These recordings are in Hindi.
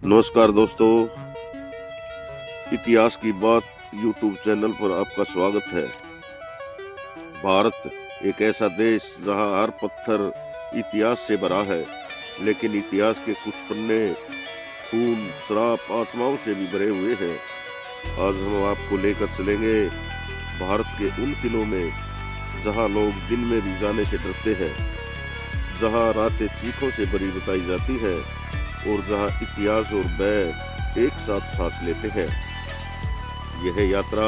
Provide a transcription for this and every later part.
नमस्कार दोस्तों, इतिहास की बात यूट्यूब चैनल पर आपका स्वागत है। भारत एक ऐसा देश जहां हर पत्थर इतिहास से भरा है, लेकिन इतिहास के कुछ पन्ने खून, श्राप, आत्माओं से भी भरे हुए हैं। आज हम आपको लेकर चलेंगे भारत के उन किलों में जहां लोग दिन में भी जाने से डरते हैं, जहां रातें चीखों से भरी बताई जाती हैं और जहां इतिहास और भय एक साथ सांस लेते हैं। यह यात्रा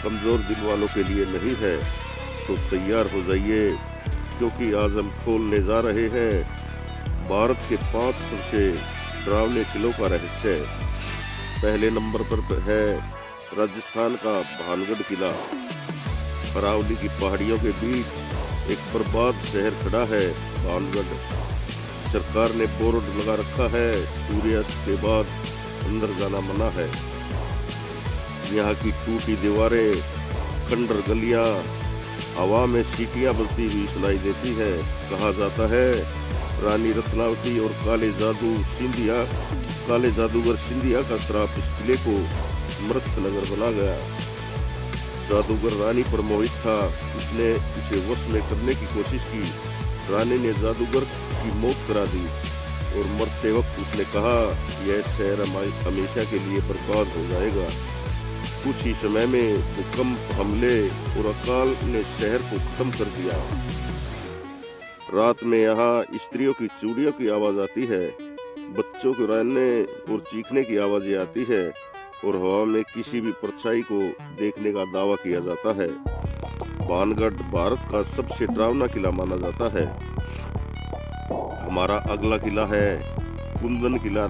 कमजोर दिल वालों के लिए नहीं है, तो तैयार हो जाइए, क्योंकि आज हम खोलने जा रहे हैं भारत के 5 सबसे डरावने किलों का रहस्य। पहले नंबर पर है राजस्थान का भानगढ़ किला। अरावली की पहाड़ियों के बीच एक बर्बाद शहर खड़ा है भानगढ़। सरकार ने बोर्ड लगा रखा है, सूर्यास्त के बाद अंदर जाना मना है। यहाँ की टूटी दीवारें, खंडर गलियां, हवा में सीटियां बजती हुई सुनाई देती हैं। कहा जाता है रानी रत्नावती और काले जादूगर सिंधिया का श्राप इस किले को मृत नगर बना गया। जादूगर रानी पर मोहित था, उसने इसे वश में करने की कोशिश की। रानी ने जादूगर की मौत करा दी और मरते वक्त उसने कहा, यह शहर हमेशा के लिए बर्बाद हो जाएगा। कुछ ही समय में भूकंप, हमले और अकाल ने शहर को खत्म कर दिया। रात में यहाँ स्त्रियों की चूड़ियों की आवाज आती है, बच्चों के रोने और चीखने की आवाजें आती है और हवा में किसी भी परछाई को देखने का दावा किया जाता है। भानगढ़ भारत का सबसे डरावना किला माना जाता है। हमारा अगला किला है कुंदन किला,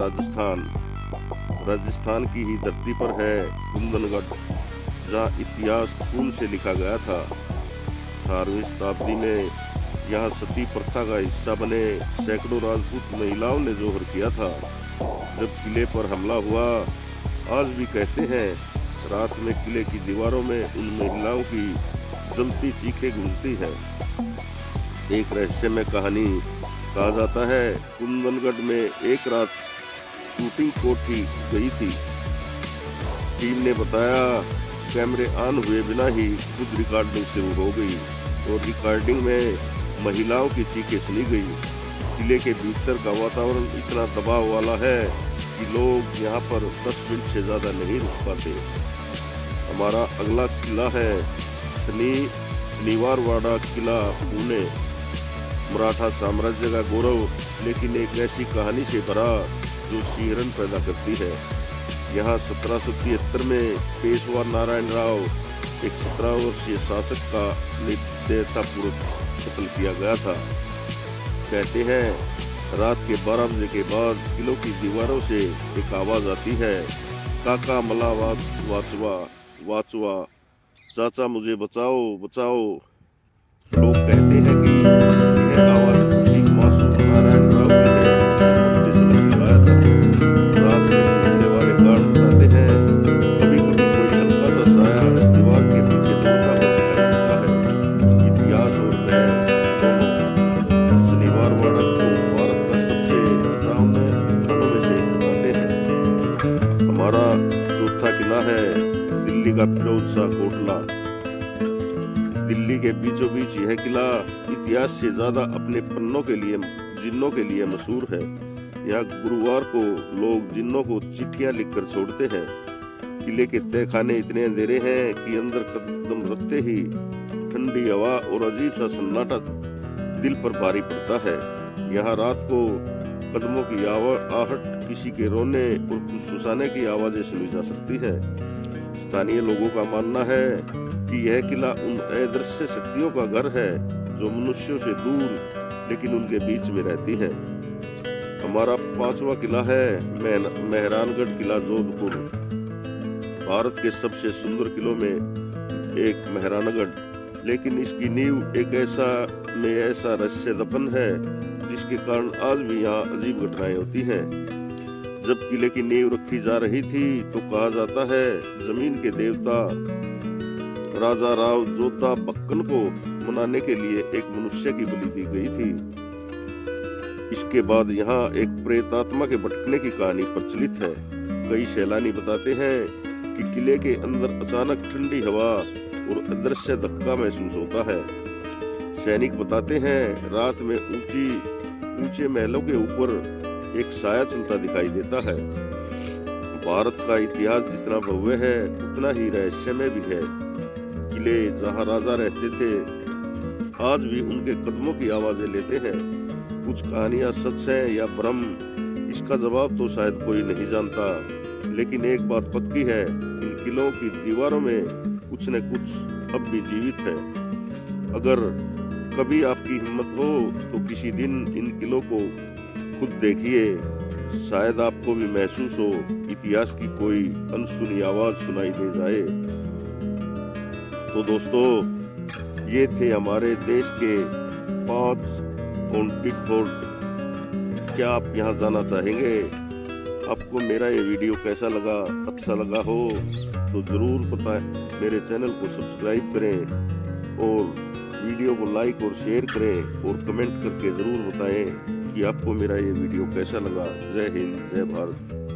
राजस्थान की ही धरती पर है कुंदनगढ़, जहाँ इतिहास खून से लिखा गया था। 18वीं शताब्दी में यहाँ सती प्रथा का हिस्सा बने सैकड़ों राजपूत महिलाओं ने जोहर किया था। जब किले पर हमला हुआ, आज भी कहते हैं रात में किले की दीवारों में उन महिलाओं की जलती चीखें गूंजती हैं। एक रहस्यमय कहानी कहा जाता है कुंदनगढ़ में एक रात शूटिंग कोठी गई थी। टीम ने बताया कैमरे ऑन हुए बिना ही खुद रिकॉर्डिंग शुरू हो गई और रिकॉर्डिंग में महिलाओं की चीखें सुनी गई। किले के भीतर का वातावरण इतना दबाव वाला है कि लोग यहाँ पर 10 मिनट से ज्यादा नहीं रुक पाते। हमारा अगला किला है शनिवारवाड़ा किला, पुणे। मराठा साम्राज्य का गौरव, लेकिन एक ऐसी कहानी से भरा जो शिहरण पैदा करती है। यहाँ 1773 में पेशवा नारायण राव, एक 17 वर्षीय शासक का निर्दयतापूर्वक कत्ल किया गया था। कहते हैं रात के 12 बजे के बाद किलों की दीवारों से एक आवाज आती है, काका मला वाचवा, चाचा मुझे बचाओ बचाओ। लोग कहते हैं कि यह आवाज उसी मासूम नारायण राव की है, मरते समय चिल्लाया था। रात में घूमने वाले गार्ड बताते हैं कभी कभी कोई हल्का सा साया दीवार के पीछे दौड़ता हुआ दिखाई देता है। इतिहास और भय दोनों शनिवारवाड़ा को भारत का सबसे डरावने स्थानों में से बताते हैं। हमारा चौथा किला है दिल्ली का फिरोज शाह कोटला। दिल्ली के बीचों बीच यह किला इतिहास से ज्यादा अपने जिन्नों के लिए मशहूर है। यहाँ गुरुवार को लोग जिन्नों को चिट्ठियां लिखकर छोड़ते हैं। किले के तहखाने इतने अंधेरे हैं कि अंदर कदम रखते ही ठंडी हवा और अजीब सा सन्नाटा दिल पर भारी पड़ता है। यहाँ रात को कदमों की आहट, किसी के रोने और फुसफुसाने की आवाजें सुनी जा सकती है। स्थानीय लोगों का मानना है कि यह किला उन अदृश्य शक्तियों का घर है जो मनुष्यों से दूर लेकिन उनके बीच में रहती हैं। हमारा 5वां किला है मेहरानगढ़ किला, जोधपुर। भारत के सबसे सुंदर किलों में एक मेहरानगढ़, लेकिन इसकी नींव एक ऐसा रहस्य दफन है जिसके कारण आज भी यहाँ अजीब घटनाएं होती हैं। जब किले की नींव रखी जा रही थी तो कहा जाता है जमीन के देवता राजा राव जोधा बक्कन को मनाने के लिए एक मनुष्य की बलि दी गई थी। इसके बाद यहाँ एक प्रेतात्मा के भटकने की कहानी प्रचलित है। कई सैलानी बताते हैं कि किले के अंदर अचानक ठंडी हवा और अदृश्य धक्का महसूस होता है। सैनिक बताते हैं रात में ऊंचे महलों के ऊपर एक साया चलता दिखाई देता है। भारत का इतिहास जितना भव्य है उतना ही रहस्यमय भी है। किले जहाँ राजा रहते थे आज भी उनके कदमों की आवाजें लेते हैं। कुछ कहानियां सच हैं या भ्रम, इसका जवाब तो शायद कोई नहीं जानता, लेकिन एक बात पक्की है, इन किलों की दीवारों में कुछ न कुछ अब भी जीवित है। अगर कभी आपकी हिम्मत हो तो किसी दिन इन किलों को खुद देखिए, शायद आपको भी महसूस हो इतिहास की कोई अनसुनी आवाज सुनाई दे जाए। तो दोस्तों, ये थे हमारे देश के 5 हॉन्टेड फोर्ट। क्या आप यहाँ जाना चाहेंगे? आपको मेरा ये वीडियो कैसा लगा? अच्छा लगा हो तो जरूर बताएं। मेरे चैनल को सब्सक्राइब करें और वीडियो को लाइक और शेयर करें और कमेंट करके जरूर बताएं कि आपको मेरा ये वीडियो कैसा लगा। जय हिंद, जय भारत।